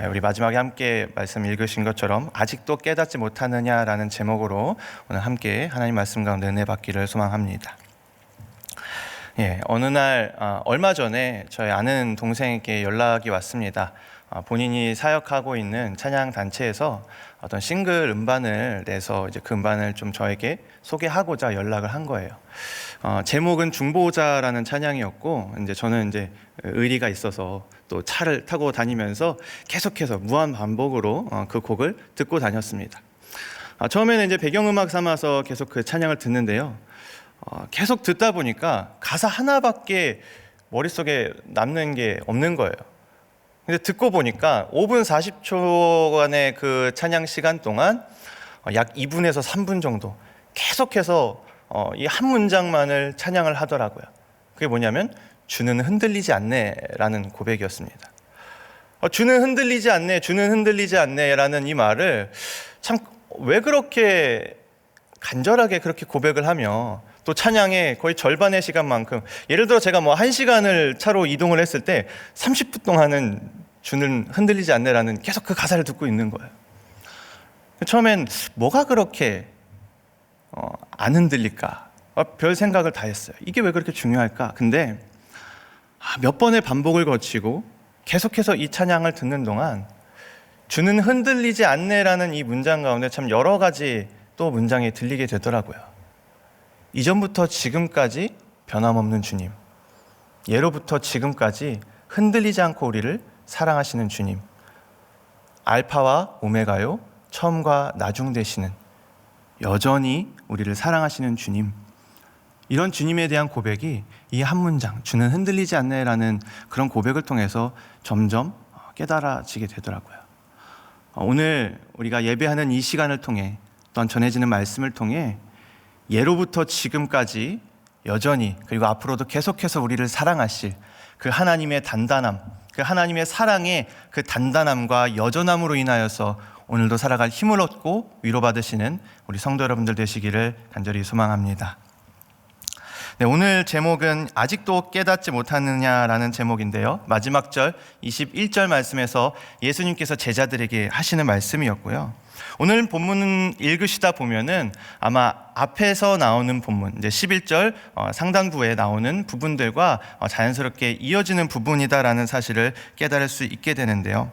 우리 마지막에 함께 말씀 읽으신 것처럼 아직도 깨닫지 못하느냐라는 제목으로 오늘 함께 하나님 말씀 가운데 은혜 받기를 소망합니다. 어느 날 얼마 전에 저희 아는 동생에게 연락이 왔습니다. 본인이 사역하고 있는 찬양 단체에서 어떤 싱글 음반을 내서 이제 그 음반을 좀 저에게 소개하고자 연락을 한 거예요. 제목은 중보자라는 찬양이었고, 이제 저는 이제 의리가 있어서 또 차를 타고 다니면서 계속해서 무한 반복으로 그 곡을 듣고 다녔습니다. 처음에는 이제 배경음악 삼아서 계속 그 찬양을 듣는데요. 계속 듣다 보니까 가사 하나밖에 머릿속에 남는 게 없는 거예요. 근데 듣고 보니까 5분 40초간의 그 찬양 시간 동안 약 2분에서 3분 정도 계속해서 이 한 문장만을 찬양을 하더라고요. 그게 뭐냐면 주는 흔들리지 않네라는 고백이었습니다. 주는 흔들리지 않네, 주는 흔들리지 않네라는 이 말을 참 왜 그렇게 간절하게 그렇게 고백을 하며 또 찬양의 거의 절반의 시간만큼, 예를 들어 제가 1시간을 차로 이동을 했을 때 30분 동안은 주는 흔들리지 않네라는 계속 그 가사를 듣고 있는 거예요. 처음엔 뭐가 그렇게 안 흔들릴까? 별 생각을 다 했어요. 이게 왜 그렇게 중요할까? 근데 몇 번의 반복을 거치고 계속해서 이 찬양을 듣는 동안 주는 흔들리지 않네라는 이 문장 가운데 참 여러 가지 또 문장이 들리게 되더라고요. 이전부터 지금까지 변함없는 주님, 예로부터 지금까지 흔들리지 않고 우리를 사랑하시는 주님, 알파와 오메가요, 처음과 나중 되시는 여전히 우리를 사랑하시는 주님, 이런 주님에 대한 고백이 이 한 문장, 주는 흔들리지 않네라는 그런 고백을 통해서 점점 깨달아지게 되더라고요. 오늘 우리가 예배하는 이 시간을 통해, 또한 전해지는 말씀을 통해 예로부터 지금까지 여전히, 그리고 앞으로도 계속해서 우리를 사랑하실 그 하나님의 단단함, 그 하나님의 사랑의 그 단단함과 여전함으로 인하여서 오늘도 살아갈 힘을 얻고 위로받으시는 우리 성도 여러분들 되시기를 간절히 소망합니다. 오늘 제목은 아직도 깨닫지 못하느냐라는 제목인데요, 마지막 절 21절 말씀에서 예수님께서 제자들에게 하시는 말씀이었고요. 오늘 본문 읽으시다 보면은 아마 앞에서 나오는 본문, 이제 11절 상단부에 나오는 부분들과 자연스럽게 이어지는 부분이다라는 사실을 깨달을 수 있게 되는데요.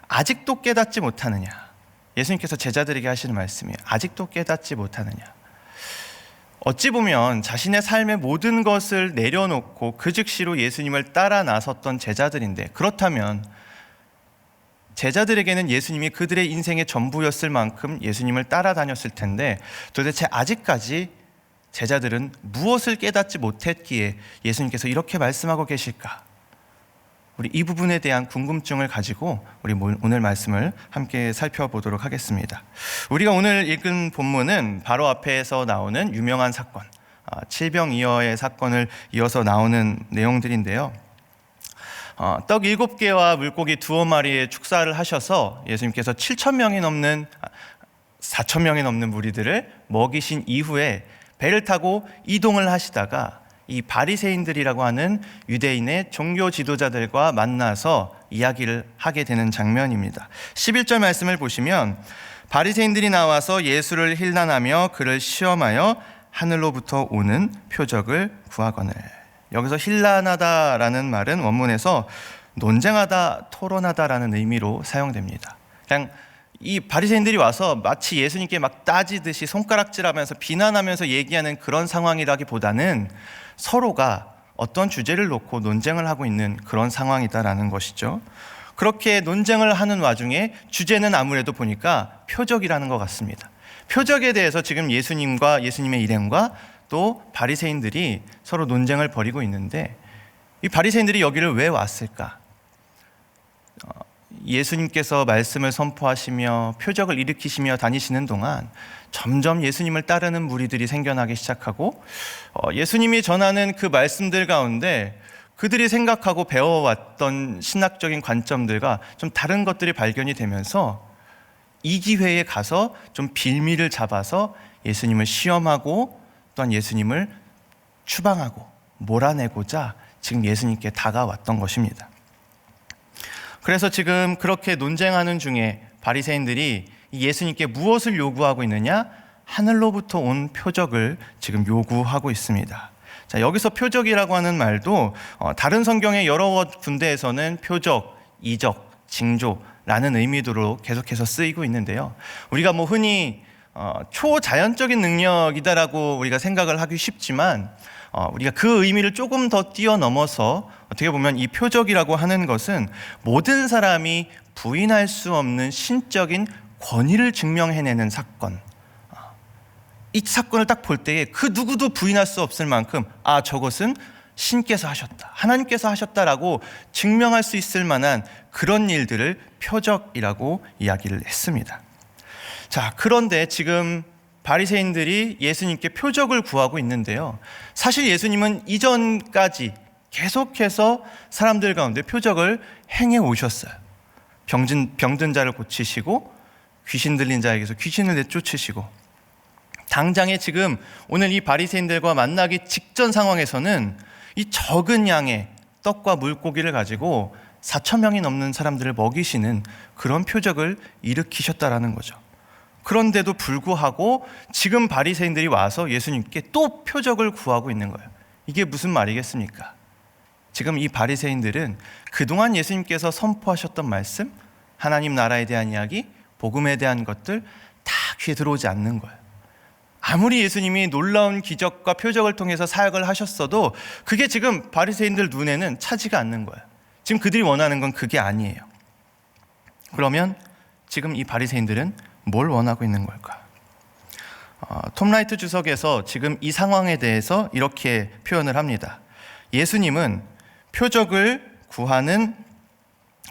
아직도 깨닫지 못하느냐, 예수님께서 제자들에게 하시는 말씀이에요. 아직도 깨닫지 못하느냐. 어찌 보면 자신의 삶의 모든 것을 내려놓고 그 즉시로 예수님을 따라 나섰던 제자들인데, 그렇다면 제자들에게는 예수님이 그들의 인생의 전부였을 만큼 예수님을 따라다녔을 텐데, 도대체 아직까지 제자들은 무엇을 깨닫지 못했기에 예수님께서 이렇게 말씀하고 계실까? 우리 이 부분에 대한 궁금증을 가지고 우리 오늘 말씀을 함께 살펴보도록 하겠습니다. 우리가 오늘 읽은 본문은 바로 앞에서 나오는 유명한 사건, 칠병이어의 사건을 이어서 나오는 내용들인데요. 떡 7개와 물고기 2마리의 축사를 하셔서 예수님께서 4,000명이 넘는 무리들을 먹이신 이후에 배를 타고 이동을 하시다가 이 바리새인들이라고 하는 유대인의 종교 지도자들과 만나서 이야기를 하게 되는 장면입니다. 11절 말씀을 보시면 바리새인들이 나와서 예수를 힐난하며 그를 시험하여 하늘로부터 오는 표적을 구하거늘. 여기서 힐난하다라는 말은 원문에서 논쟁하다, 토론하다라는 의미로 사용됩니다. 그냥 이 바리새인들이 와서 마치 예수님께 막 따지듯이 손가락질하면서 비난하면서 얘기하는 그런 상황이라기보다는 서로가 어떤 주제를 놓고 논쟁을 하고 있는 그런 상황이다라는 것이죠. 그렇게 논쟁을 하는 와중에 주제는 아무래도 보니까 표적이라는 것 같습니다. 표적에 대해서 지금 예수님과 예수님의 일행과 또 바리새인들이 서로 논쟁을 벌이고 있는데, 이 바리새인들이 여기를 왜 왔을까? 예수님께서 말씀을 선포하시며 표적을 일으키시며 다니시는 동안 점점 예수님을 따르는 무리들이 생겨나기 시작하고, 예수님이 전하는 그 말씀들 가운데 그들이 생각하고 배워왔던 신학적인 관점들과 좀 다른 것들이 발견이 되면서 이 기회에 가서 좀 빌미를 잡아서 예수님을 시험하고 또한 예수님을 추방하고 몰아내고자 지금 예수님께 다가왔던 것입니다. 그래서 지금 그렇게 논쟁하는 중에 바리새인들이 예수님께 무엇을 요구하고 있느냐? 하늘로부터 온 표적을 지금 요구하고 있습니다. 자, 여기서 표적이라고 하는 말도 다른 성경의 여러 군데에서는 표적, 이적, 징조라는 의미로 계속해서 쓰이고 있는데요. 우리가 흔히 초자연적인 능력이다라고 우리가 생각을 하기 쉽지만 우리가 그 의미를 조금 더 뛰어넘어서 어떻게 보면 이 표적이라고 하는 것은 모든 사람이 부인할 수 없는 신적인 권위를 증명해내는 사건, 이 사건을 딱 볼 때에 그 누구도 부인할 수 없을 만큼 저것은 신께서 하셨다, 하나님께서 하셨다라고 증명할 수 있을 만한 그런 일들을 표적이라고 이야기를 했습니다. 자, 그런데 지금 바리새인들이 예수님께 표적을 구하고 있는데요, 사실 예수님은 이전까지 계속해서 사람들 가운데 표적을 행해 오셨어요. 병든 자를 고치시고 귀신 들린 자에게서 귀신을 내쫓으시고, 당장에 지금 오늘 이 바리새인들과 만나기 직전 상황에서는 이 적은 양의 떡과 물고기를 가지고 4,000명이 넘는 사람들을 먹이시는 그런 표적을 일으키셨다라는 거죠. 그런데도 불구하고 지금 바리새인들이 와서 예수님께 또 표적을 구하고 있는 거예요. 이게 무슨 말이겠습니까? 지금 이 바리새인들은 그동안 예수님께서 선포하셨던 말씀, 하나님 나라에 대한 이야기, 복음에 대한 것들 다 귀에 들어오지 않는 거예요. 아무리 예수님이 놀라운 기적과 표적을 통해서 사역을 하셨어도 그게 지금 바리새인들 눈에는 차지가 않는 거예요. 지금 그들이 원하는 건 그게 아니에요. 그러면 지금 이 바리새인들은 뭘 원하고 있는 걸까? 톰 라이트 주석에서 지금 이 상황에 대해서 이렇게 표현을 합니다. 예수님은 표적을 구하는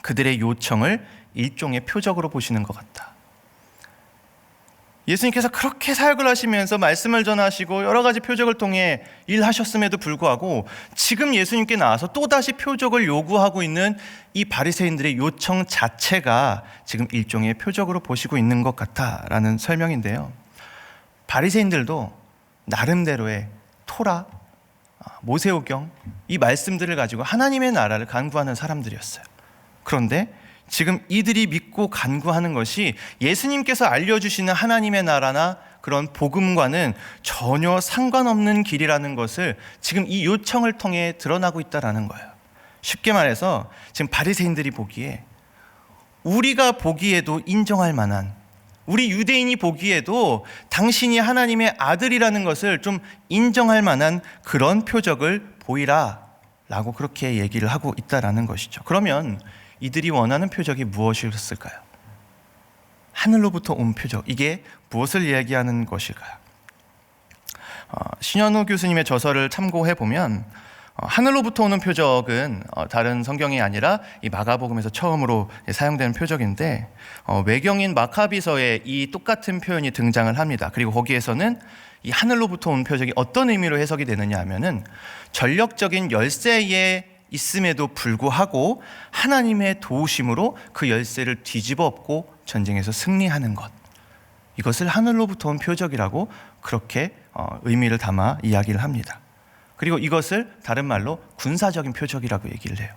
그들의 요청을 일종의 표적으로 보시는 것 같다. 예수님께서 그렇게 사역을 하시면서 말씀을 전하시고 여러 가지 표적을 통해 일하셨음에도 불구하고 지금 예수님께 나와서 또다시 표적을 요구하고 있는 이 바리새인들의 요청 자체가 지금 일종의 표적으로 보시고 있는 것 같다라는 설명인데요. 바리새인들도 나름대로의 토라, 모세오경, 이 말씀들을 가지고 하나님의 나라를 간구하는 사람들이었어요. 그런데 지금 이들이 믿고 간구하는 것이 예수님께서 알려주시는 하나님의 나라나 그런 복음과는 전혀 상관없는 길이라는 것을 지금 이 요청을 통해 드러나고 있다는 거예요. 쉽게 말해서 지금 바리새인들이 보기에, 우리가 보기에도 인정할 만한, 우리 유대인이 보기에도 당신이 하나님의 아들이라는 것을 좀 인정할 만한 그런 표적을 보이라 라고 그렇게 얘기를 하고 있다는 것이죠. 그러면 이들이 원하는 표적이 무엇이었을까요? 하늘로부터 온 표적, 이게 무엇을 이야기하는 것일까요? 신현우 교수님의 저서를 참고해 보면 하늘로부터 오는 표적은 다른 성경이 아니라 이 마가복음에서 처음으로 사용되는 표적인데, 외경인 마카비서에 이 똑같은 표현이 등장을 합니다. 그리고 거기에서는 이 하늘로부터 온 표적이 어떤 의미로 해석이 되느냐 하면은, 전력적인 열쇠에 있음에도 불구하고 하나님의 도우심으로 그 열쇠를 뒤집어 엎고 전쟁에서 승리하는 것, 이것을 하늘로부터 온 표적이라고 그렇게 의미를 담아 이야기를 합니다. 그리고 이것을 다른 말로 군사적인 표적이라고 얘기를 해요.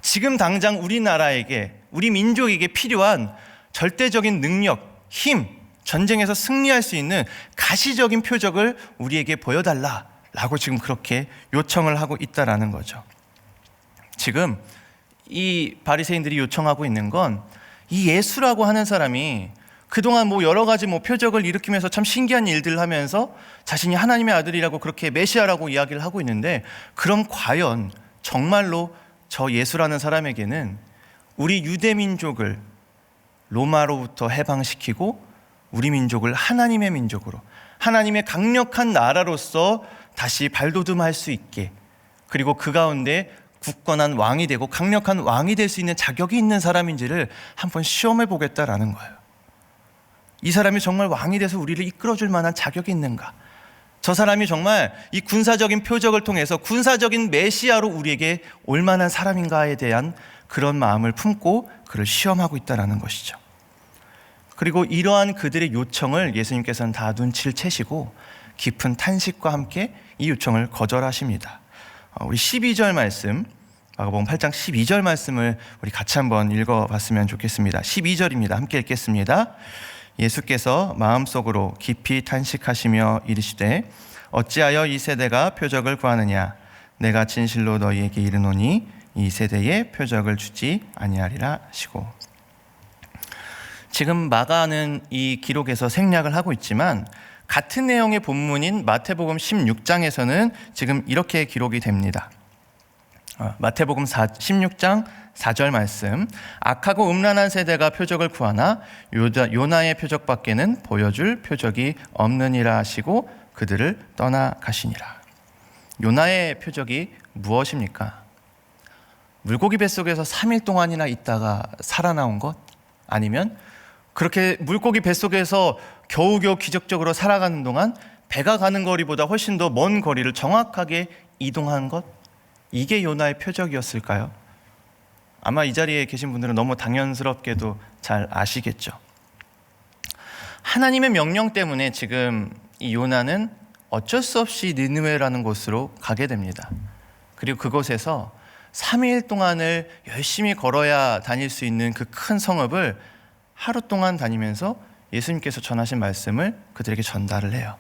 지금 당장 우리나라에게, 우리 민족에게 필요한 절대적인 능력, 힘, 전쟁에서 승리할 수 있는 가시적인 표적을 우리에게 보여달라라고 지금 그렇게 요청을 하고 있다라는 거죠. 지금 이 바리새인들이 요청하고 있는 건, 이 예수라고 하는 사람이 그동안 여러 가지 표적을 일으키면서 참 신기한 일들을 하면서 자신이 하나님의 아들이라고 그렇게 메시아라고 이야기를 하고 있는데, 그럼 과연 정말로 저 예수라는 사람에게는 우리 유대 민족을 로마로부터 해방시키고 우리 민족을 하나님의 민족으로, 하나님의 강력한 나라로서 다시 발돋움할 수 있게, 그리고 그 가운데 굳건한 왕이 되고 강력한 왕이 될 수 있는 자격이 있는 사람인지를 한번 시험해 보겠다라는 거예요. 이 사람이 정말 왕이 돼서 우리를 이끌어줄 만한 자격이 있는가? 저 사람이 정말 이 군사적인 표적을 통해서 군사적인 메시아로 우리에게 올 만한 사람인가에 대한 그런 마음을 품고 그를 시험하고 있다는 것이죠. 그리고 이러한 그들의 요청을 예수님께서는 다 눈치를 채시고 깊은 탄식과 함께 이 요청을 거절하십니다. 우리 12절 말씀 마가복음 8장 12절 말씀을 우리 같이 한번 읽어봤으면 좋겠습니다. 12절입니다. 함께 읽겠습니다. 예수께서 마음속으로 깊이 탄식하시며 이르시되 어찌하여 이 세대가 표적을 구하느냐 내가 진실로 너희에게 이르노니 이 세대에 표적을 주지 아니하리라 하시고, 지금 마가는 이 기록에서 생략을 하고 있지만 같은 내용의 본문인 마태복음 16장에서는 지금 이렇게 기록이 됩니다. 마태복음 16장 4절 말씀, 악하고 음란한 세대가 표적을 구하나 요나의 표적밖에는 보여줄 표적이 없느니라 하시고 그들을 떠나가시니라. 요나의 표적이 무엇입니까? 물고기 뱃속에서 3일 동안이나 있다가 살아나온 것? 아니면 그렇게 물고기 뱃속에서 겨우겨우 기적적으로 살아가는 동안 배가 가는 거리보다 훨씬 더 먼 거리를 정확하게 이동한 것? 이게 요나의 표적이었을까요? 아마 이 자리에 계신 분들은 너무 당연스럽게도 잘 아시겠죠. 하나님의 명령 때문에 지금 이 요나는 어쩔 수 없이 니느웨라는 곳으로 가게 됩니다. 그리고 그곳에서 3일 동안을 열심히 걸어야 다닐 수 있는 그 큰 성읍을 하루 동안 다니면서 예수님께서 전하신 말씀을 그들에게 전달을 해요.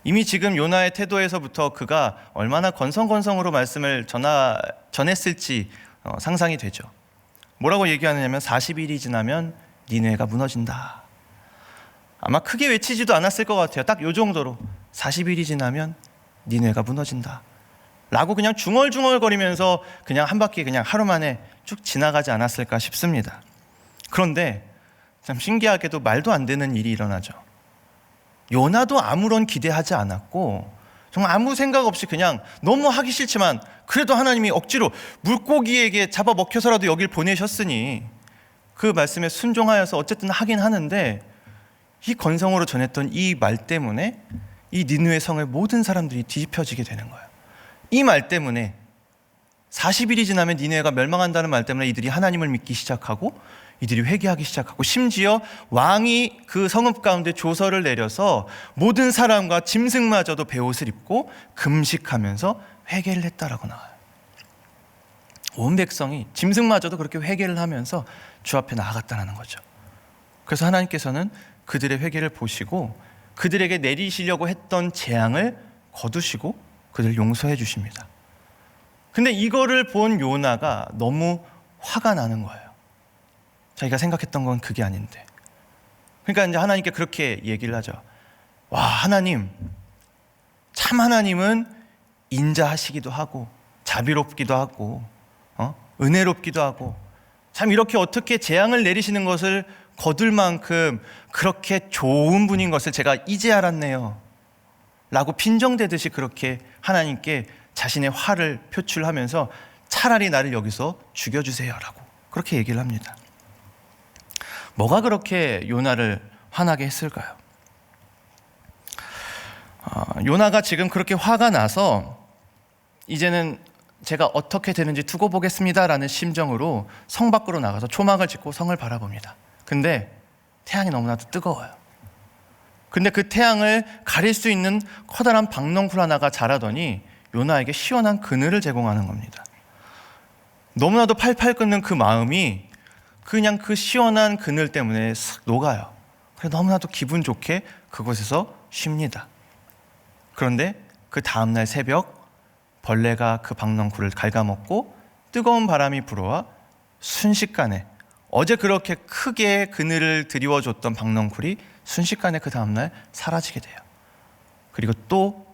이미 지금 요나의 태도에서부터 그가 얼마나 건성건성으로 말씀을 전했을지 상상이 되죠. 뭐라고 얘기하느냐면 40일이 지나면 니느웨가 무너진다. 아마 크게 외치지도 않았을 것 같아요. 딱 요 정도로 40일이 지나면 니느웨가 무너진다 라고 그냥 중얼중얼거리면서 그냥 한 바퀴 그냥 하루 만에 쭉 지나가지 않았을까 싶습니다. 그런데 참 신기하게도 말도 안 되는 일이 일어나죠. 요나도 아무런 기대하지 않았고 정말 아무 생각 없이 그냥 너무 하기 싫지만 그래도 하나님이 억지로 물고기에게 잡아먹혀서라도 여길 보내셨으니 그 말씀에 순종하여서 어쨌든 하긴 하는데, 이 건성으로 전했던 이 말 때문에 이 니느웨 성의 모든 사람들이 뒤집혀지게 되는 거예요. 이 말 때문에 40일이 지나면 니느웨가 멸망한다는 말 때문에 이들이 하나님을 믿기 시작하고 이들이 회개하기 시작하고, 심지어 왕이 그 성읍 가운데 조서를 내려서 모든 사람과 짐승마저도 베옷을 입고 금식하면서 회개를 했다라고 나와요. 온 백성이 짐승마저도 그렇게 회개를 하면서 주 앞에 나아갔다는 거죠. 그래서 하나님께서는 그들의 회개를 보시고 그들에게 내리시려고 했던 재앙을 거두시고 그들을 용서해 주십니다. 근데 이거를 본 요나가 너무 화가 나는 거예요. 자기가 생각했던 건 그게 아닌데. 그러니까 이제 하나님께 그렇게 얘기를 하죠. 와, 하나님, 참 하나님은 인자하시기도 하고 자비롭기도 하고 은혜롭기도 하고, 참 이렇게 어떻게 재앙을 내리시는 것을 거둘 만큼 그렇게 좋은 분인 것을 제가 이제 알았네요 라고 빈정대듯이 그렇게 하나님께 자신의 화를 표출하면서 차라리 나를 여기서 죽여주세요 라고 그렇게 얘기를 합니다. 뭐가 그렇게 요나를 화나게 했을까요? 요나가 지금 그렇게 화가 나서 이제는 제가 어떻게 되는지 두고 보겠습니다 라는 심정으로 성 밖으로 나가서 초막을 짓고 성을 바라봅니다. 근데 태양이 너무나도 뜨거워요. 근데 그 태양을 가릴 수 있는 커다란 박넝쿨 하나가 자라더니 요나에게 시원한 그늘을 제공하는 겁니다. 너무나도 팔팔 끓는 그 마음이 그냥 그 시원한 그늘 때문에 싹 녹아요. 그래서 너무나도 기분 좋게 그곳에서 쉽니다. 그런데 그 다음날 새벽 벌레가 그 박넝쿨을 갉아먹고 뜨거운 바람이 불어와 순식간에 어제 그렇게 크게 그늘을 드리워줬던 박넝쿨이 순식간에 그 다음날 사라지게 돼요. 그리고 또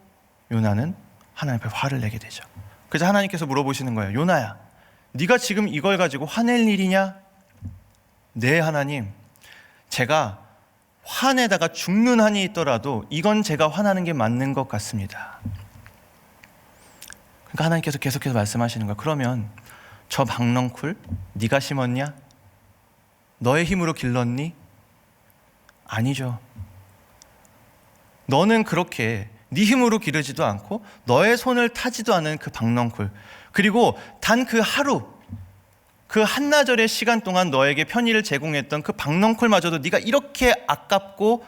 요나는 하나님 앞에 화를 내게 되죠. 그래서 하나님께서 물어보시는 거예요. 요나야, 네가 지금 이걸 가지고 화낼 일이냐? 네, 하나님, 제가 화내다가 죽는 한이 있더라도 이건 제가 화나는 게 맞는 것 같습니다. 그러니까 하나님께서 계속해서 말씀하시는 거예요. 그러면 저 박넝쿨 네가 심었냐? 너의 힘으로 길렀니? 아니죠. 너는 그렇게 네 힘으로 기르지도 않고 너의 손을 타지도 않은 그 박넝쿨, 그리고 단 그 하루, 그 한나절의 시간 동안 너에게 편의를 제공했던 그 박넝쿨마저도 네가 이렇게 아깝고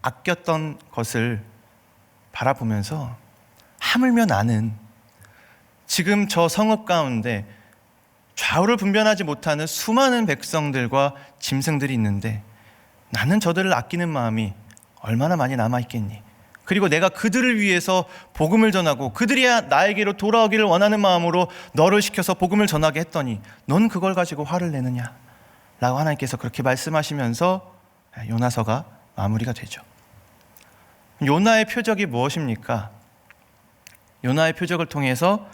아꼈던 것을 바라보면서 하물며 나는 지금 저 성읍 가운데 좌우를 분별하지 못하는 수많은 백성들과 짐승들이 있는데 나는 저들을 아끼는 마음이 얼마나 많이 남아있겠니? 그리고 내가 그들을 위해서 복음을 전하고 그들이 나에게로 돌아오기를 원하는 마음으로 너를 시켜서 복음을 전하게 했더니 넌 그걸 가지고 화를 내느냐? 라고 하나님께서 그렇게 말씀하시면서 요나서가 마무리가 되죠. 요나의 표적이 무엇입니까? 요나의 표적을 통해서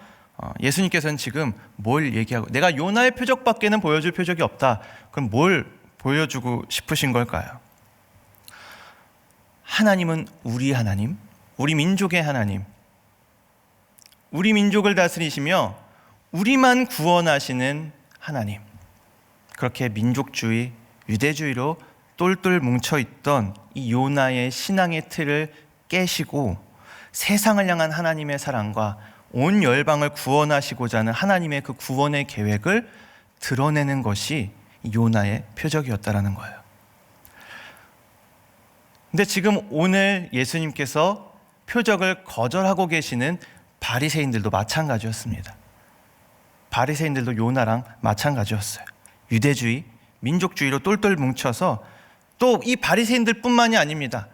예수님께서는 지금 뭘 얘기하고, 내가 요나의 표적밖에는 보여줄 표적이 없다. 그럼 뭘 보여주고 싶으신 걸까요? 하나님은 우리 하나님, 우리 민족의 하나님, 우리 민족을 다스리시며 우리만 구원하시는 하나님. 그렇게 민족주의, 유대주의로 똘똘 뭉쳐있던 이 요나의 신앙의 틀을 깨시고 세상을 향한 하나님의 사랑과 온 열방을 구원하시고자 하는 하나님의 그 구원의 계획을 드러내는 것이 요나의 표적이었다라는 거예요. 근데 지금 오늘 예수님께서 표적을 거절하고 계시는 바리새인들도 마찬가지였습니다. 바리새인들도 요나랑 마찬가지였어요. 유대주의, 민족주의로 똘똘 뭉쳐서 또 이 바리새인들 뿐만이 아닙니다.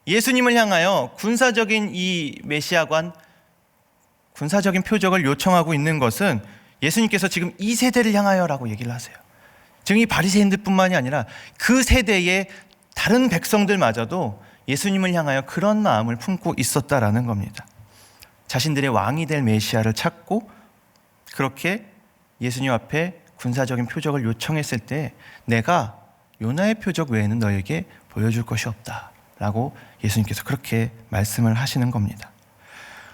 예수님을 향하여 군사적인 이 메시아관, 군사적인 표적을 요청하고 있는 것은 예수님께서 지금 이 세대를 향하여라고 얘기를 하세요. 지금 이 바리새인들 뿐만이 아니라 그 세대의 다른 백성들마저도 예수님을 향하여 그런 마음을 품고 있었다라는 겁니다. 자신들의 왕이 될 메시아를 찾고 그렇게 예수님 앞에 군사적인 표적을 요청했을 때 내가 요나의 표적 외에는 너에게 보여줄 것이 없다라고 예수님께서 그렇게 말씀을 하시는 겁니다.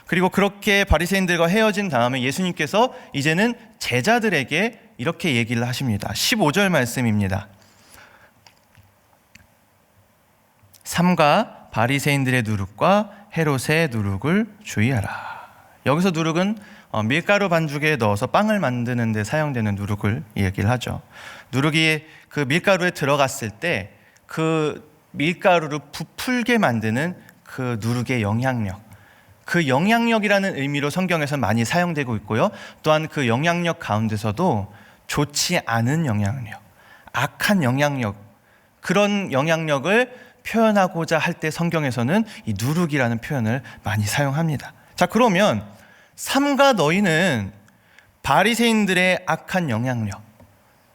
그리고 그렇게 바리새인들과 헤어진 다음에 예수님께서 이제는 제자들에게 이렇게 얘기를 하십니다. 15절 말씀입니다. 삼가 바리새인들의 누룩과 헤롯의 누룩을 주의하라. 여기서 누룩은 밀가루 반죽에 넣어서 빵을 만드는 데 사용되는 누룩을 얘기를 하죠. 누룩이 그 밀가루에 들어갔을 때 그 밀가루를 부풀게 만드는 그 누룩의 영향력, 그 영향력이라는 의미로 성경에서 많이 사용되고 있고요. 또한 그 영향력 가운데서도 좋지 않은 영향력, 악한 영향력, 그런 영향력을 표현하고자 할 때 성경에서는 이 누룩이라는 표현을 많이 사용합니다. 자, 그러면 삼가 너희는 바리새인들의 악한 영향력,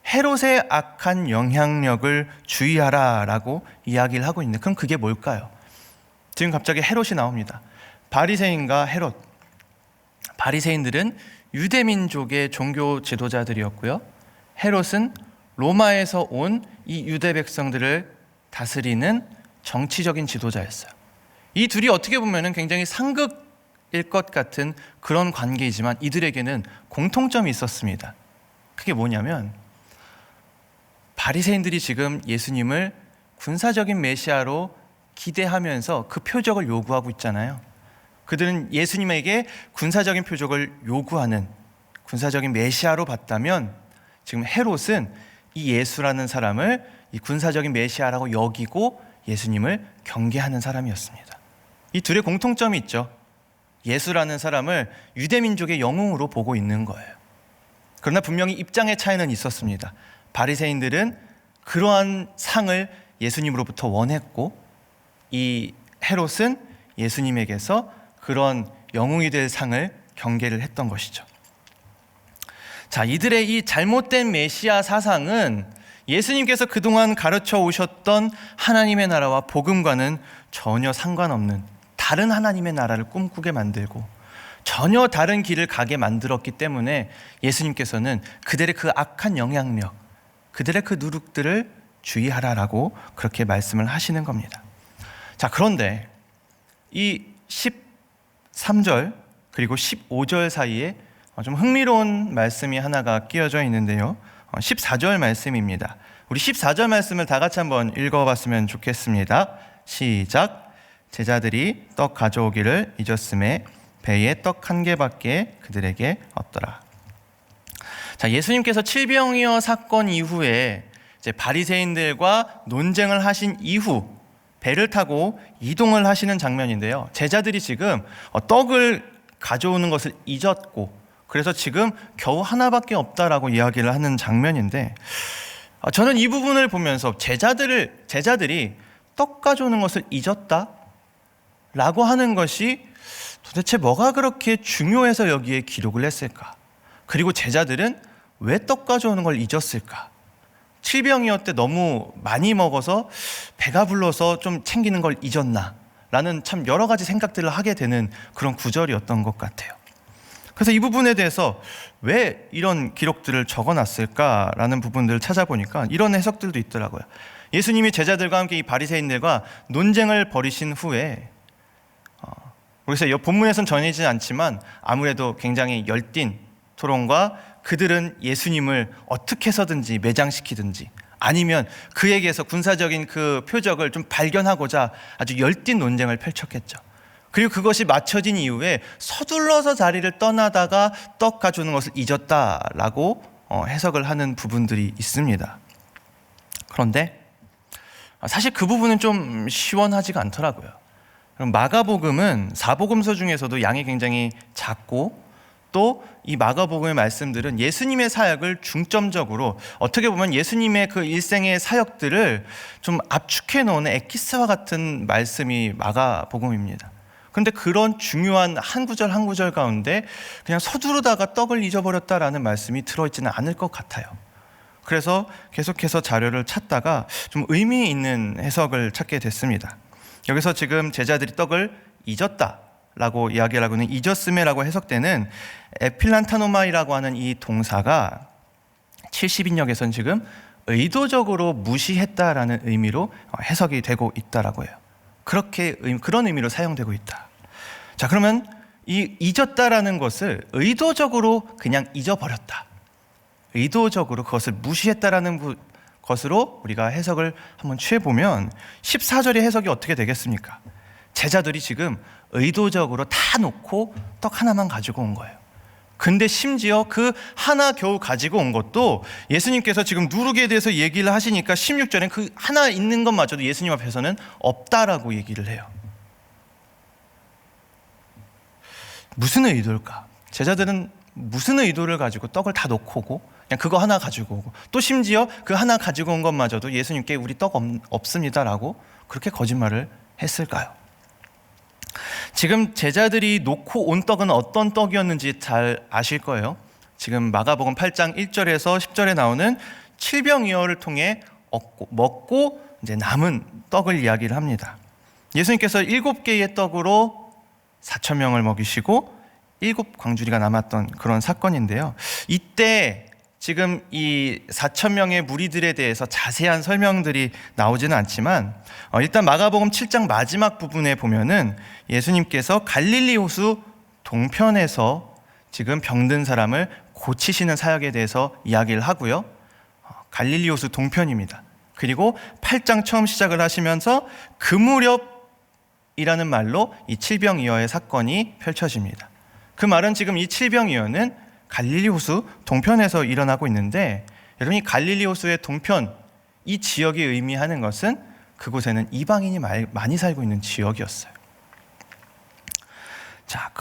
헤롯의 악한 영향력을 주의하라 라고 이야기를 하고 있는데 그럼 그게 뭘까요? 지금 갑자기 헤롯이 나옵니다. 바리새인과 헤롯, 바리새인들은 유대민족의 종교 지도자들이었고요. 헤롯은 로마에서 온 이 유대 백성들을 다스리는 정치적인 지도자였어요. 이 둘이 어떻게 보면 굉장히 상극일 것 같은 그런 관계이지만 이들에게는 공통점이 있었습니다. 그게 뭐냐면 바리새인들이 지금 예수님을 군사적인 메시아로 기대하면서 그 표적을 요구하고 있잖아요. 그들은 예수님에게 군사적인 표적을 요구하는 군사적인 메시아로 봤다면 지금 헤롯은 이 예수라는 사람을 이 군사적인 메시아라고 여기고 예수님을 경계하는 사람이었습니다. 이 둘의 공통점이 있죠. 예수라는 사람을 유대민족의 영웅으로 보고 있는 거예요. 그러나 분명히 입장의 차이는 있었습니다. 바리새인들은 그러한 상을 예수님으로부터 원했고 이 헤롯은 예수님에게서 그런 영웅이 될 상을 경계를 했던 것이죠. 자, 이들의 이 잘못된 메시아 사상은 예수님께서 그동안 가르쳐 오셨던 하나님의 나라와 복음과는 전혀 상관없는 다른 하나님의 나라를 꿈꾸게 만들고 전혀 다른 길을 가게 만들었기 때문에 예수님께서는 그들의 그 악한 영향력, 그들의 그 누룩들을 주의하라라고 그렇게 말씀을 하시는 겁니다. 자, 그런데 이 13절 그리고 15절 사이에 좀 흥미로운 말씀이 하나가 끼어져 있는데요. 14절 말씀입니다. 우리 14절 말씀을 다 같이 한번 읽어봤으면 좋겠습니다. 시작. 제자들이 떡 가져오기를 잊었음에 배에 떡 한 개밖에 그들에게 없더라. 자, 예수님께서 칠병이어 사건 이후에 이제 바리새인들과 논쟁을 하신 이후 배를 타고 이동을 하시는 장면인데요. 제자들이 지금 떡을 가져오는 것을 잊었고 그래서 지금 겨우 하나밖에 없다라고 이야기를 하는 장면인데, 저는 이 부분을 보면서 제자들이 떡 가져오는 것을 잊었다라고 하는 것이 도대체 뭐가 그렇게 중요해서 여기에 기록을 했을까? 그리고 제자들은 왜 떡 가져오는 걸 잊었을까? 칠병이어 때 너무 많이 먹어서 배가 불러서 좀 챙기는 걸 잊었나? 라는 참 여러 가지 생각들을 하게 되는 그런 구절이었던 것 같아요. 그래서 이 부분에 대해서 왜 이런 기록들을 적어놨을까라는 부분들을 찾아보니까 이런 해석들도 있더라고요. 예수님이 제자들과 함께 이 바리새인들과 논쟁을 벌이신 후에, 그래서 본문에선 전해지지 않지만 아무래도 굉장히 열띤 토론과 그들은 예수님을 어떻게 해서든지 매장시키든지 아니면 그에게서 군사적인 그 표적을 좀 발견하고자 아주 열띤 논쟁을 펼쳤겠죠. 그리고 그것이 맞춰진 이후에 서둘러서 자리를 떠나다가 떡 가져오는 것을 잊었다라고 해석을 하는 부분들이 있습니다. 그런데 사실 그 부분은 좀 시원하지가 않더라고요. 마가복음은 사복음서 중에서도 양이 굉장히 작고, 또 이 마가복음의 말씀들은 예수님의 사역을 중점적으로, 어떻게 보면 예수님의 그 일생의 사역들을 좀 압축해 놓은 엑기스와 같은 말씀이 마가복음입니다. 그런데 그런 중요한 한 구절 한 구절 가운데 그냥 서두르다가 떡을 잊어버렸다라는 말씀이 들어있지는 않을 것 같아요. 그래서 계속해서 자료를 찾다가 좀 의미 있는 해석을 찾게 됐습니다. 여기서 지금 제자들이 떡을 잊었다라고 이야기를 하고는 잊었음에라고 해석되는 에필란타노마이라고 하는 이 동사가 70인역에서는 지금 의도적으로 무시했다라는 의미로 해석이 되고 있다라고 해요. 그런 의미로 사용되고 있다. 자, 그러면 이 잊었다라는 것을 의도적으로 그냥 잊어버렸다, 의도적으로 그것을 무시했다라는 것으로 우리가 해석을 한번 취해보면 14절의 해석이 어떻게 되겠습니까? 제자들이 지금 의도적으로 다 놓고 떡 하나만 가지고 온 거예요. 근데 심지어 그 하나 겨우 가지고 온 것도 예수님께서 지금 누룩에 대해서 얘기를 하시니까 16절엔 그 하나 있는 것마저도 예수님 앞에서는 없다라고 얘기를 해요. 무슨 의도일까? 제자들은 무슨 의도를 가지고 떡을 다 놓고 오고 그냥 그거 하나 가지고 오고, 또 심지어 그 하나 가지고 온 것마저도 예수님께 우리 떡 없습니다라고 그렇게 거짓말을 했을까요? 지금 제자들이 놓고 온 떡은 어떤 떡이었는지 잘 아실 거예요. 지금 마가복음 8장 1절에서 10절에 나오는 칠병이어를 통해 먹고 이제 남은 떡을 이야기를 합니다. 예수님께서 7개의 떡으로 4,000명을 먹이시고 7광주리가 남았던 그런 사건인데요. 이때 지금 이 4,000명의 무리들에 대해서 자세한 설명들이 나오지는 않지만, 일단 마가복음 7장 마지막 부분에 보면은 예수님께서 갈릴리 호수 동편에서 지금 병든 사람을 고치시는 사역에 대해서 이야기를 하고요. 갈릴리 호수 동편입니다. 그리고 8장 처음 시작을 하시면서 그 무렵이라는 말로 이 칠병이어의 사건이 펼쳐집니다. 그 말은 지금 이 칠병이어는 갈릴리 호수 동편에서 일어나고 있는데, 여러분 이 갈릴리 호수의 동편, 이 지역이 의미하는 것은 그곳에는 이방인이 많이 살고 있는 지역이었어요. 자,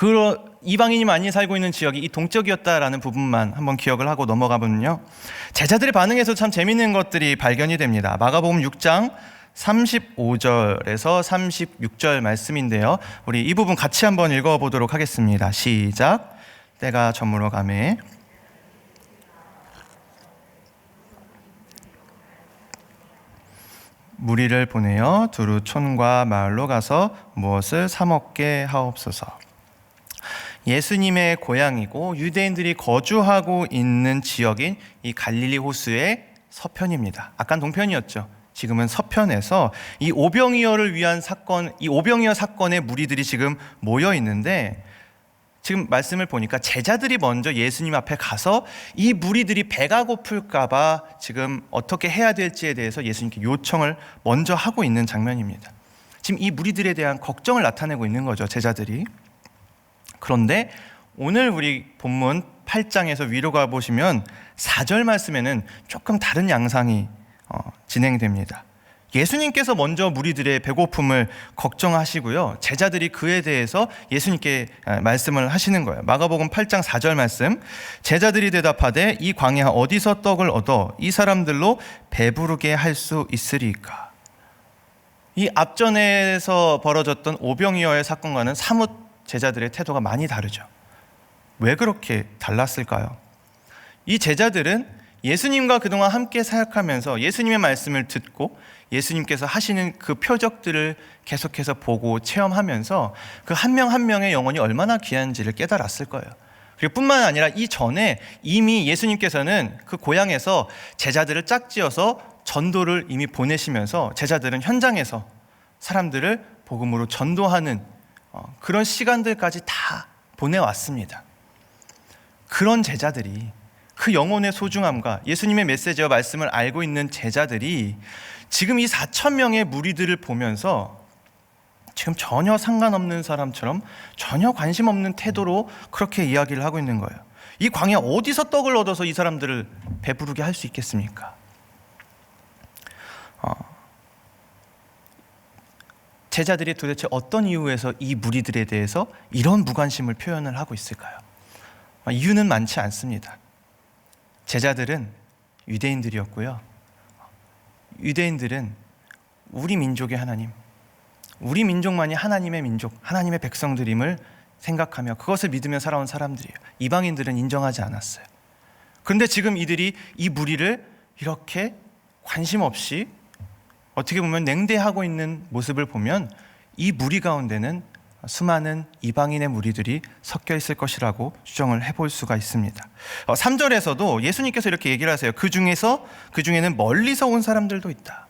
이방인이 많이 살고 있는 지역이 이 동쪽이었다라는 부분만 한번 기억을 하고 넘어가면요, 제자들의 반응에서 참 재미있는 것들이 발견이 됩니다. 마가복음 6장 35절에서 36절 말씀인데요, 우리 이 부분 같이 한번 읽어보도록 하겠습니다. 시작. 때가 저물어 가매 무리를 보내어 두루 촌과 마을로 가서 무엇을 사 먹게 하옵소서. 예수님의 고향이고 유대인들이 거주하고 있는 지역인 이 갈릴리 호수의 서편입니다. 아까 동편이었죠. 지금은 서편에서 이 오병이어를 위한 사건, 이 오병이어 사건의 무리들이 지금 모여 있는데, 지금 말씀을 보니까 제자들이 먼저 예수님 앞에 가서 이 무리들이 배가 고플까봐 지금 어떻게 해야 될지에 대해서 예수님께 요청을 먼저 하고 있는 장면입니다. 지금 이 무리들에 대한 걱정을 나타내고 있는 거죠, 제자들이. 그런데 오늘 우리 본문 8장에서 위로 가보시면 4절 말씀에는 조금 다른 양상이 진행됩니다. 예수님께서 먼저 무리들의 배고픔을 걱정하시고요, 제자들이 그에 대해서 예수님께 말씀을 하시는 거예요. 마가복음 8장 4절 말씀, 제자들이 대답하되 이 광야 어디서 떡을 얻어 이 사람들로 배부르게 할 수 있으리까? 이 앞전에서 벌어졌던 오병이어의 사건과는 사뭇 제자들의 태도가 많이 다르죠. 왜 그렇게 달랐을까요? 이 제자들은 예수님과 그동안 함께 사역하면서 예수님의 말씀을 듣고 예수님께서 하시는 그 표적들을 계속해서 보고 체험하면서 그 한 명 한 명의 영혼이 얼마나 귀한지를 깨달았을 거예요. 그리고 뿐만 아니라 이전에 이미 예수님께서는 그 고향에서 제자들을 짝지어서 전도를 이미 보내시면서 제자들은 현장에서 사람들을 복음으로 전도하는 그런 시간들까지 다 보내왔습니다. 그런 제자들이, 그 영혼의 소중함과 예수님의 메시지와 말씀을 알고 있는 제자들이 지금 이 4,000명의 무리들을 보면서 지금 전혀 상관없는 사람처럼 전혀 관심 없는 태도로 그렇게 이야기를 하고 있는 거예요. 이 광야 어디서 떡을 얻어서 이 사람들을 배부르게 할 수 있겠습니까? 제자들이 도대체 어떤 이유에서 이 무리들에 대해서 이런 무관심을 표현을 하고 있을까요? 이유는 많지 않습니다. 제자들은 유대인들이었고요, 유대인들은 우리 민족의 하나님, 우리 민족만이 하나님의 민족, 하나님의 백성들임을 생각하며 그것을 믿으며 살아온 사람들이에요. 이방인들은 인정하지 않았어요. 그런데 지금 이들이 이 무리를 이렇게 관심 없이 어떻게 보면 냉대하고 있는 모습을 보면 이 무리 가운데는 수많은 이방인의 무리들이 섞여 있을 것이라고 추정을 해볼 수가 있습니다. 3절에서도 예수님께서 이렇게 얘기를 하세요. 그 중에는 멀리서 온 사람들도 있다.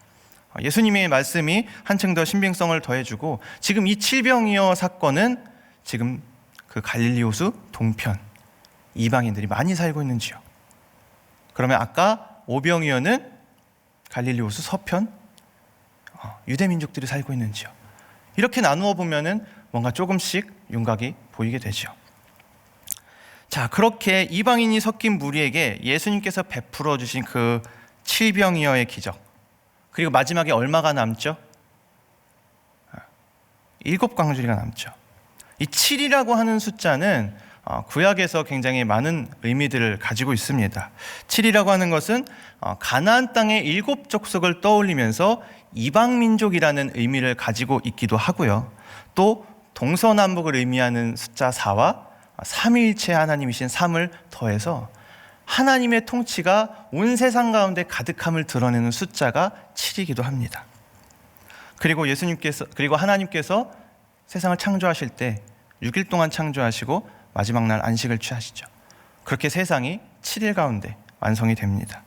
예수님의 말씀이 한층 더 신빙성을 더해주고, 지금 이 칠병이어 사건은 지금 그 갈릴리 호수 동편, 이방인들이 많이 살고 있는 지역. 그러면 아까 오병이어는 갈릴리 호수 서편, 유대 민족들이 살고 있는 지역. 이렇게 나누어 보면은 뭔가 조금씩 윤곽이 보이게 되죠. 자, 그렇게 이방인이 섞인 무리에게 예수님께서 베풀어 주신 그 칠병이어의 기적, 그리고 마지막에 얼마가 남죠? 7광주리가 남죠. 이 7이라고 하는 숫자는 구약에서 굉장히 많은 의미들을 가지고 있습니다. 7이라고 하는 것은 가나안 땅의 7족속을 떠올리면서 이방민족이라는 의미를 가지고 있기도 하고요, 또 동서남북을 의미하는 숫자 4와 삼위일체 하나님이신 3을 더해서 하나님의 통치가 온 세상 가운데 가득함을 드러내는 숫자가 7이기도 합니다. 그리고 하나님께서 세상을 창조하실 때 6일 동안 창조하시고 마지막 날 안식을 취하시죠. 그렇게 세상이 7일 가운데 완성이 됩니다.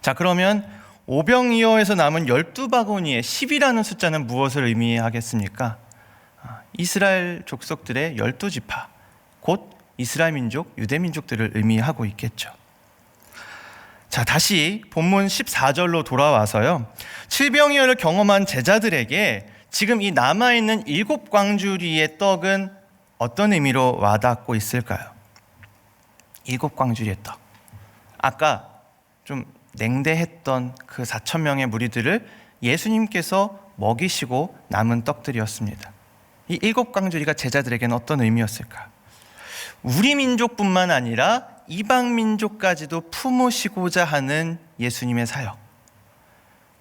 자, 그러면 오병이어에서 남은 12바구니의 10이라는 숫자는 무엇을 의미하겠습니까? 이스라엘 족속들의 12지파, 곧 이스라엘 민족, 유대 민족들을 의미하고 있겠죠. 자, 다시 본문 14절로 돌아와서요, 칠병이어를 경험한 제자들에게 지금 이 남아있는 7광주리의 떡은 어떤 의미로 와닿고 있을까요? 7광주리의 떡, 아까 좀 냉대했던 그 4,000명의 무리들을 예수님께서 먹이시고 남은 떡들이었습니다. 이 7광주리가 제자들에게는 어떤 의미였을까? 우리 민족뿐만 아니라 이방 민족까지도 품으시고자 하는 예수님의 사역,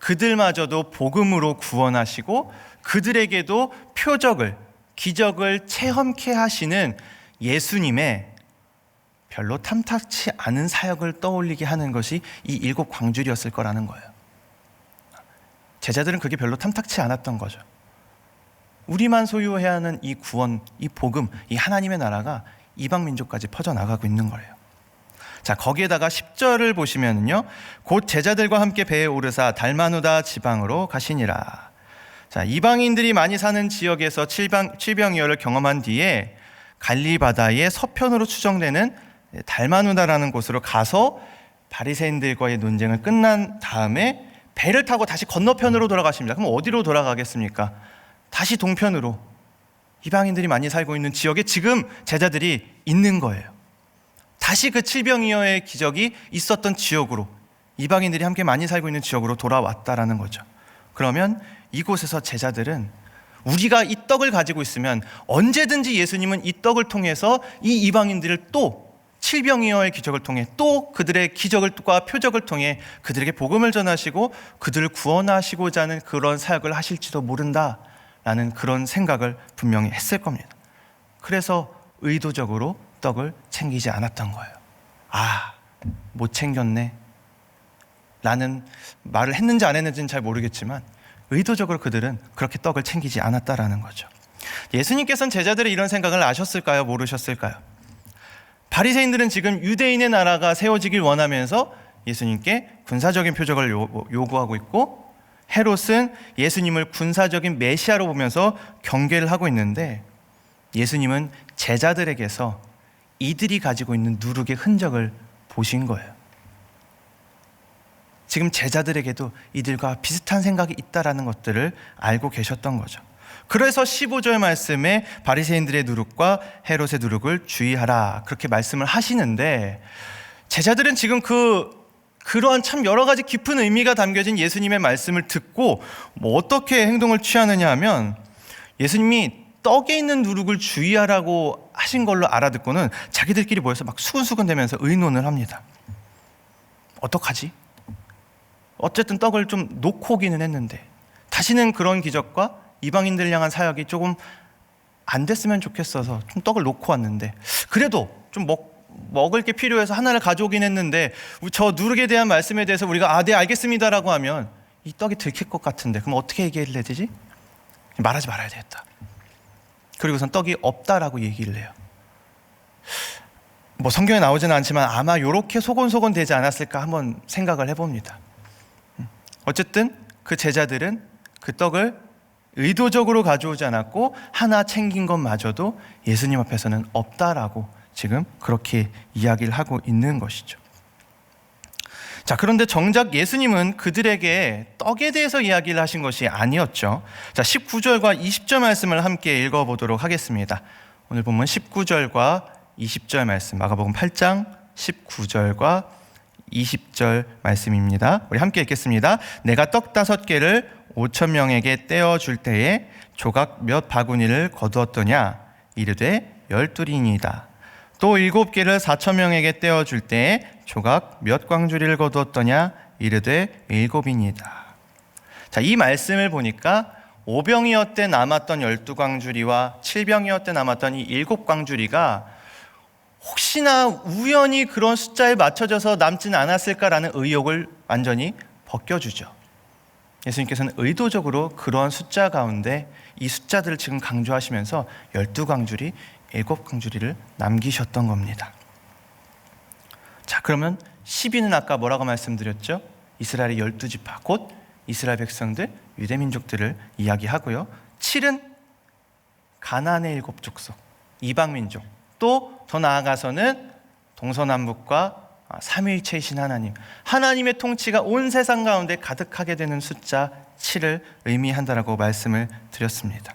그들마저도 복음으로 구원하시고 그들에게도 표적을, 기적을 체험케 하시는 예수님의 별로 탐탁치 않은 사역을 떠올리게 하는 것이 이 7광주리였을 거라는 거예요. 제자들은 그게 별로 탐탁치 않았던 거죠. 우리만 소유해야 하는 이 구원, 이 복음, 이 하나님의 나라가 이방 민족까지 퍼져나가고 있는 거예요. 자, 거기에다가 10절을 보시면요, 곧 제자들과 함께 배에 오르사 달마누다 지방으로 가시니라. 자, 이방인들이 많이 사는 지역에서 칠병이어를 경험한 뒤에 갈릴리 바다의 서편으로 추정되는 달마누다라는 곳으로 가서 바리새인들과의 논쟁을 끝난 다음에 배를 타고 다시 건너편으로 돌아가십니다. 그럼 어디로 돌아가겠습니까? 다시 동편으로, 이방인들이 많이 살고 있는 지역에 지금 제자들이 있는 거예요. 다시 그 칠병이어의 기적이 있었던 지역으로, 이방인들이 함께 많이 살고 있는 지역으로 돌아왔다라는 거죠. 그러면 이곳에서 제자들은 우리가 이 떡을 가지고 있으면 언제든지 예수님은 이 떡을 통해서 이 이방인들을 또 칠병이어의 기적을 통해 또 그들의 기적과 표적을 통해 그들에게 복음을 전하시고 그들을 구원하시고자 하는 그런 사역을 하실지도 모른다라는 그런 생각을 분명히 했을 겁니다. 그래서 의도적으로 떡을 챙기지 않았던 거예요. 못 챙겼네 라는 말을 했는지 안 했는지는 잘 모르겠지만 의도적으로 그들은 그렇게 떡을 챙기지 않았다라는 거죠. 예수님께서는 제자들의 이런 생각을 아셨을까요? 모르셨을까요? 바리새인들은 지금 유대인의 나라가 세워지길 원하면서 예수님께 군사적인 표적을 요구하고 있고, 헤롯은 예수님을 군사적인 메시아로 보면서 경계를 하고 있는데, 예수님은 제자들에게서 이들이 가지고 있는 누룩의 흔적을 보신 거예요. 지금 제자들에게도 이들과 비슷한 생각이 있다라는 것들을 알고 계셨던 거죠. 그래서 15절 말씀에 바리새인들의 누룩과 헤롯의 누룩을 주의하라 그렇게 말씀을 하시는데, 제자들은 지금 그러한 참 여러 가지 깊은 의미가 담겨진 예수님의 말씀을 듣고 어떻게 행동을 취하느냐 하면, 예수님이 떡에 있는 누룩을 주의하라고 하신 걸로 알아듣고는 자기들끼리 모여서 막 수근수근대면서 의논을 합니다. 어떡하지? 어쨌든 떡을 좀 놓고 오기는 했는데 다시는 그런 기적과 이방인들 향한 사역이 조금 안 됐으면 좋겠어서 좀 떡을 놓고 왔는데, 그래도 좀 먹을 게 필요해서 하나를 가져오긴 했는데 저 누룩에 대한 말씀에 대해서 우리가 네 알겠습니다라고 하면 이 떡이 들킬 것 같은데 그럼 어떻게 얘기를 해야 되지? 말하지 말아야 되겠다. 그리고선 떡이 없다라고 얘기를 해요. 성경에 나오지는 않지만 아마 이렇게 소곤소곤 되지 않았을까 한번 생각을 해봅니다. 어쨌든 그 제자들은 그 떡을 의도적으로 가져오지 않았고 하나 챙긴 것마저도 예수님 앞에서는 없다라고 지금 그렇게 이야기를 하고 있는 것이죠. 자, 그런데 정작 예수님은 그들에게 떡에 대해서 이야기를 하신 것이 아니었죠. 자, 19절과 20절 말씀을 함께 읽어보도록 하겠습니다. 오늘 본문 19절과 20절 말씀, 마가복음 8장 19절과 20절 말씀입니다. 우리 함께 읽겠습니다. 내가 떡 5개를 5,000명에게 떼어줄 때에 조각 몇 바구니를 거두었더냐? 이르되 12이니이다. 또 7개를 4,000명에게 떼어줄 때에 조각 몇 광주리를 거두었더냐? 이르되 7이니이다. 자, 이 말씀을 보니까 5병이었대 남았던 12광주리와 7병이었대 남았던 이 7광주리가 혹시나 우연히 그런 숫자에 맞춰져서 남지는 않았을까라는 의혹을 완전히 벗겨주죠. 예수님께서는 의도적으로 그러한 숫자 가운데 이 숫자들을 지금 강조하시면서 12광주리, 7광주리를 남기셨던 겁니다. 자, 그러면 10위는 아까 뭐라고 말씀드렸죠? 이스라엘의 12지파, 곧 이스라엘 백성들, 유대민족들을 이야기하고요. 7은 가나안의 7족속, 이방민족, 또 더 나아가서는 동서남북과 삼위일체이신 하나님의 통치가 온 세상 가운데 가득하게 되는 숫자 7을 의미한다라고 말씀을 드렸습니다.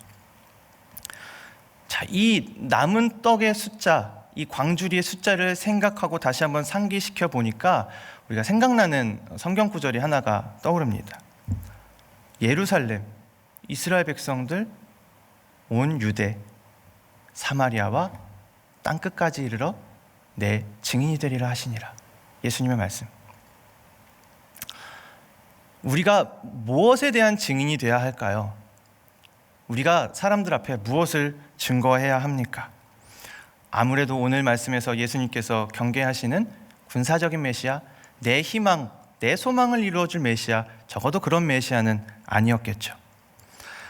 자, 이 남은 떡의 숫자, 이 광주리의 숫자를 생각하고 다시 한번 상기시켜 보니까 우리가 생각나는 성경 구절이 하나가 떠오릅니다. 예루살렘, 이스라엘 백성들, 온 유대, 사마리아와 땅끝까지 이르러 내 증인이 되리라 하시니라. 예수님의 말씀. 우리가 무엇에 대한 증인이 되어야 할까요? 우리가 사람들 앞에 무엇을 증거해야 합니까? 아무래도 오늘 말씀에서 예수님께서 경계하시는 군사적인 메시아, 내 희망, 내 소망을 이루어줄 메시아, 적어도 그런 메시아는 아니었겠죠.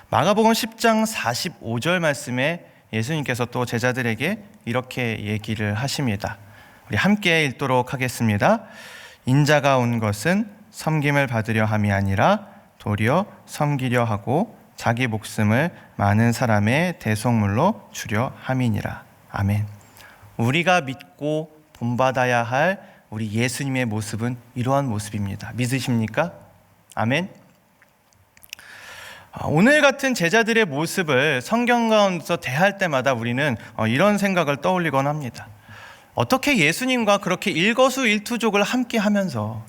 마가복음 10장 45절 말씀에 예수님께서 또 제자들에게 이렇게 얘기를 하십니다. 우리 함께 읽도록 하겠습니다. 인자가 온 것은 섬김을 받으려 함이 아니라 도리어 섬기려 하고 자기 목숨을 많은 사람의 대속물로 주려 함이니라. 아멘. 우리가 믿고 본받아야 할 우리 예수님의 모습은 이러한 모습입니다. 믿으십니까? 아멘. 오늘 같은 제자들의 모습을 성경 가운데서 대할 때마다 우리는 이런 생각을 떠올리곤 합니다. 어떻게 예수님과 그렇게 일거수일투족을 함께 하면서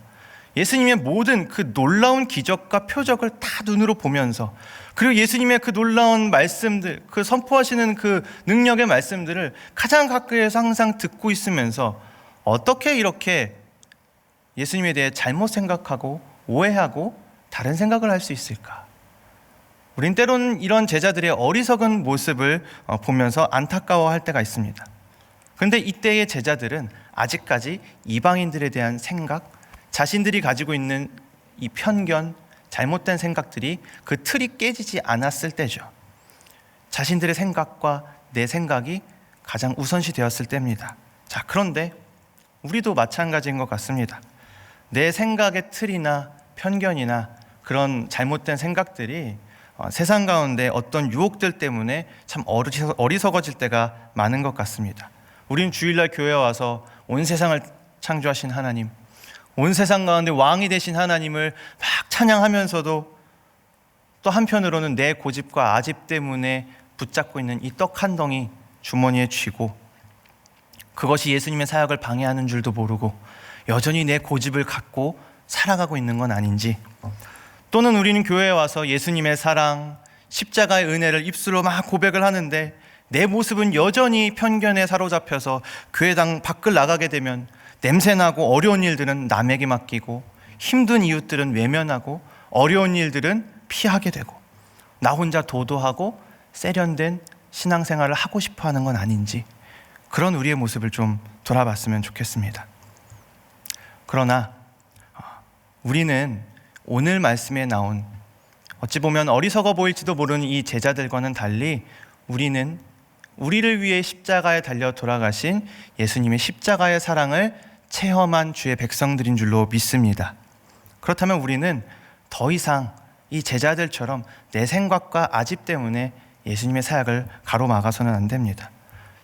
예수님의 모든 그 놀라운 기적과 표적을 다 눈으로 보면서, 그리고 예수님의 그 놀라운 말씀들, 그 선포하시는 그 능력의 말씀들을 가장 가까이에서 항상 듣고 있으면서 어떻게 이렇게 예수님에 대해 잘못 생각하고 오해하고 다른 생각을 할 수 있을까? 우린 때로는 이런 제자들의 어리석은 모습을 보면서 안타까워할 때가 있습니다. 그런데 이때의 제자들은 아직까지 이방인들에 대한 생각, 자신들이 가지고 있는 이 편견, 잘못된 생각들이 그 틀이 깨지지 않았을 때죠. 자신들의 생각과 내 생각이 가장 우선시 되었을 때입니다. 자, 그런데 우리도 마찬가지인 것 같습니다. 내 생각의 틀이나 편견이나 그런 잘못된 생각들이 세상 가운데 어떤 유혹들 때문에 참 어리석어질 때가 많은 것 같습니다. 우린 주일날 교회에 와서 온 세상을 창조하신 하나님, 온 세상 가운데 왕이 되신 하나님을 막 찬양하면서도 또 한편으로는 내 고집과 아집 때문에 붙잡고 있는 이 떡 한 덩이 주머니에 쥐고, 그것이 예수님의 사역을 방해하는 줄도 모르고 여전히 내 고집을 갖고 살아가고 있는 건 아닌지, 또는 우리는 교회에 와서 예수님의 사랑, 십자가의 은혜를 입술로 막 고백을 하는데 내 모습은 여전히 편견에 사로잡혀서 교회당 밖을 나가게 되면 냄새나고 어려운 일들은 남에게 맡기고, 힘든 이웃들은 외면하고, 어려운 일들은 피하게 되고, 나 혼자 도도하고 세련된 신앙생활을 하고 싶어 하는 건 아닌지, 그런 우리의 모습을 좀 돌아봤으면 좋겠습니다. 그러나 우리는 오늘 말씀에 나온 어찌 보면 어리석어 보일지도 모르는 이 제자들과는 달리 우리는 우리를 위해 십자가에 달려 돌아가신 예수님의 십자가의 사랑을 체험한 주의 백성들인 줄로 믿습니다. 그렇다면 우리는 더 이상 이 제자들처럼 내 생각과 아집 때문에 예수님의 사역을 가로막아서는 안 됩니다.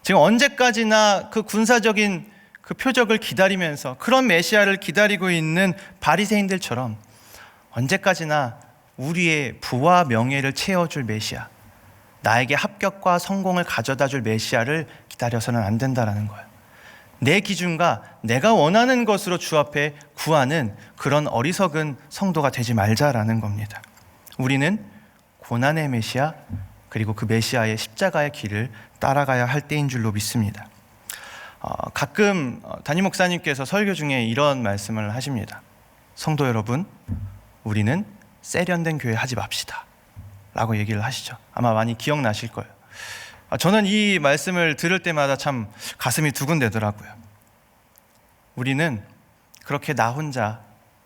지금 언제까지나 그 군사적인 그 표적을 기다리면서 그런 메시아를 기다리고 있는 바리새인들처럼 언제까지나 우리의 부와 명예를 채워줄 메시아, 나에게 합격과 성공을 가져다 줄 메시아를 기다려서는 안 된다라는 거예요. 내 기준과 내가 원하는 것으로 주 앞에 구하는 그런 어리석은 성도가 되지 말자라는 겁니다. 우리는 고난의 메시아, 그리고 그 메시아의 십자가의 길을 따라가야 할 때인 줄로 믿습니다. 가끔 담임 목사님께서 설교 중에 이런 말씀을 하십니다. 성도 여러분, 우리는 세련된 교회 하지 맙시다 라고 얘기를 하시죠. 아마 많이 기억나실 거예요. 저는 이 말씀을 들을 때마다 참 가슴이 두근대더라고요. 우리는 그렇게 나 혼자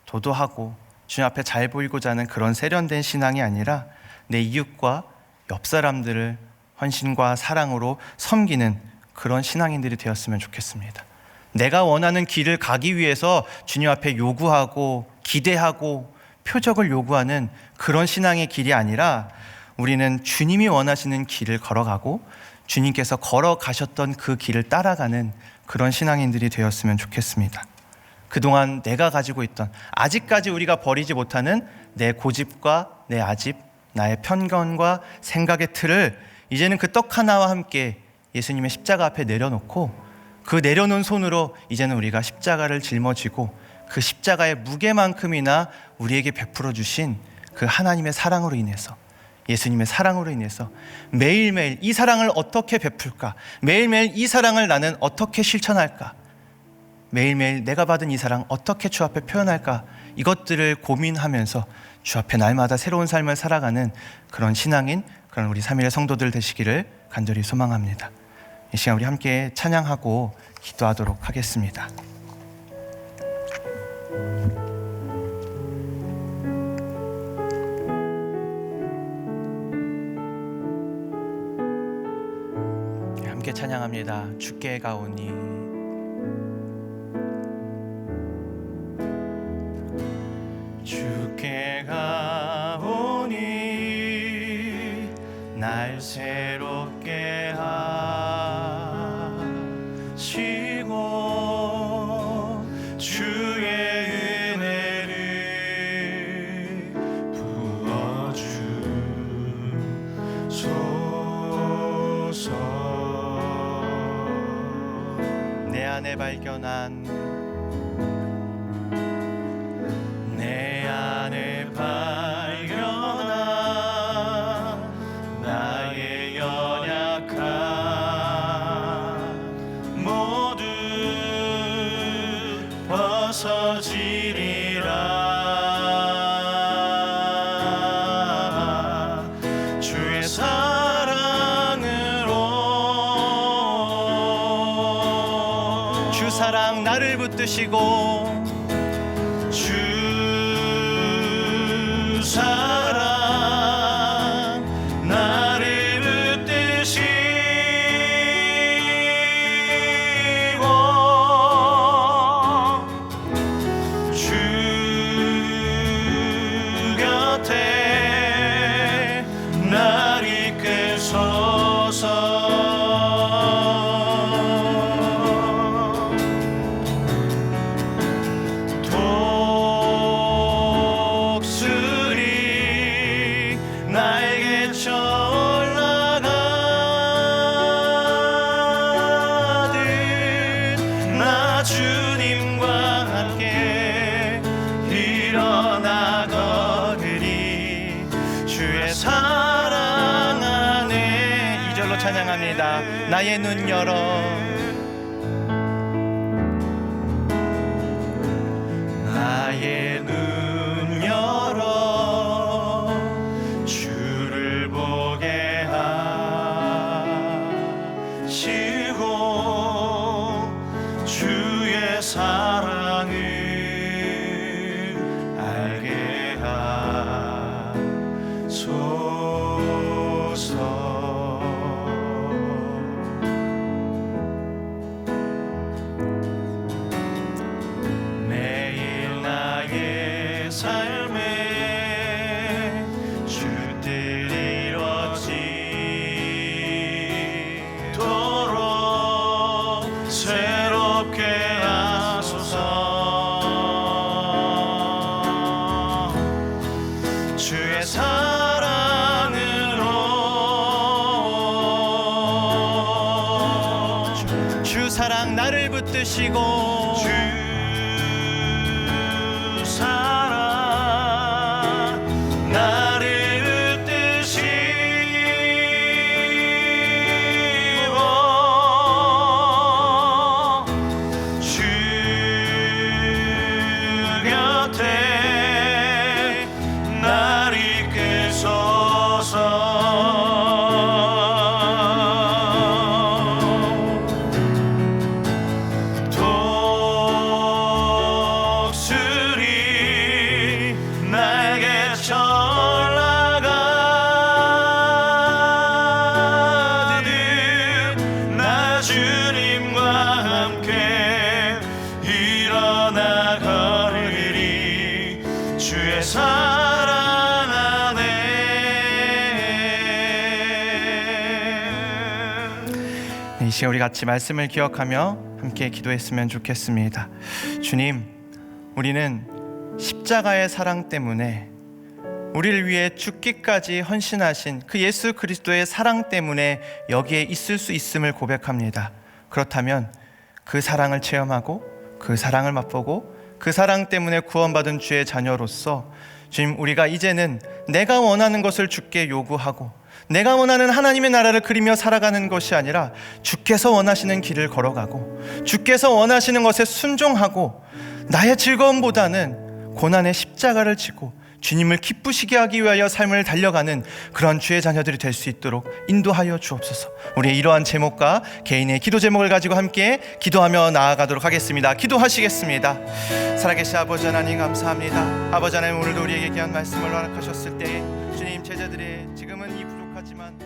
도도하고 주님 앞에 잘 보이고자 하는 그런 세련된 신앙이 아니라 내 이웃과 옆 사람들을 헌신과 사랑으로 섬기는 그런 신앙인들이 되었으면 좋겠습니다. 내가 원하는 길을 가기 위해서 주님 앞에 요구하고 기대하고 표적을 요구하는 그런 신앙의 길이 아니라 우리는 주님이 원하시는 길을 걸어가고 주님께서 걸어가셨던 그 길을 따라가는 그런 신앙인들이 되었으면 좋겠습니다. 그동안 내가 가지고 있던, 아직까지 우리가 버리지 못하는 내 고집과 내 아집, 나의 편견과 생각의 틀을 이제는 그 떡 하나와 함께 예수님의 십자가 앞에 내려놓고, 그 내려놓은 손으로 이제는 우리가 십자가를 짊어지고 그 십자가의 무게만큼이나 우리에게 베풀어 주신 그 하나님의 사랑으로 인해서, 예수님의 사랑으로 인해서 매일매일 이 사랑을 어떻게 베풀까, 매일매일 이 사랑을 나는 어떻게 실천할까, 매일매일 내가 받은 이 사랑 어떻게 주 앞에 표현할까, 이것들을 고민하면서 주 앞에 날마다 새로운 삶을 살아가는 그런 신앙인, 그런 우리 3일의 성도들 되시기를 간절히 소망합니다. 이 시간 우리 함께 찬양하고 기도하도록 하겠습니다. 함께 찬양합니다. 주께 가오니. 주께 가오니 날 새롭게 하시고 주의 은혜를 부어주소서. 내 안에 발견한 나를 붙드시고 주 사랑 나를 붙드시고 주 곁에 날 이끄소서. 주님과 함께 일어나 걸으리. 주의 사랑 안에 2절로 찬양합니다. 나의 눈 열어 나의 눈 열어 주를 보게 하시고 주의 사랑을 알게 하소서. 매일 나의 삶에 주 뜻 이루어지도록 새롭게 하소서. 주의 사랑으로 주 사랑 나를 붙드시고 주 사랑 나를 붙드시고 주 곁에 날 이끄소서. 독수리 날개쳐 올라가듯 나 주님과 함께 일어나 걸으리. 주의 사랑 안에. 이 시간 우리 같이 말씀을 기억하며 함께 기도했으면 좋겠습니다. 주님, 우리는 십자가의 사랑 때문에 우리를 위해 죽기까지 헌신하신 그 예수 그리스도의 사랑 때문에 여기에 있을 수 있음을 고백합니다. 그렇다면 그 사랑을 체험하고 그 사랑을 맛보고 그 사랑 때문에 구원받은 주의 자녀로서 주님, 우리가 이제는 내가 원하는 것을 주께 요구하고 내가 원하는 하나님의 나라를 그리며 살아가는 것이 아니라 주께서 원하시는 길을 걸어가고 주께서 원하시는 것에 순종하고 나의 즐거움보다는 고난의 십자가를 지고 주님을 기쁘시게 하기 위하여 삶을 달려가는 그런 주의 자녀들이 될 수 있도록 인도하여 주옵소서. 우리의 이러한 제목과 개인의 기도 제목을 가지고 함께 기도하며 나아가도록 하겠습니다. 기도하시겠습니다. 살아계신 아버지 하나님 감사합니다. 아버지 하나님, 오늘도 우리에게 귀한 말씀을 허락하셨을 때 주님, 제자들의 지금은 이 부족하지만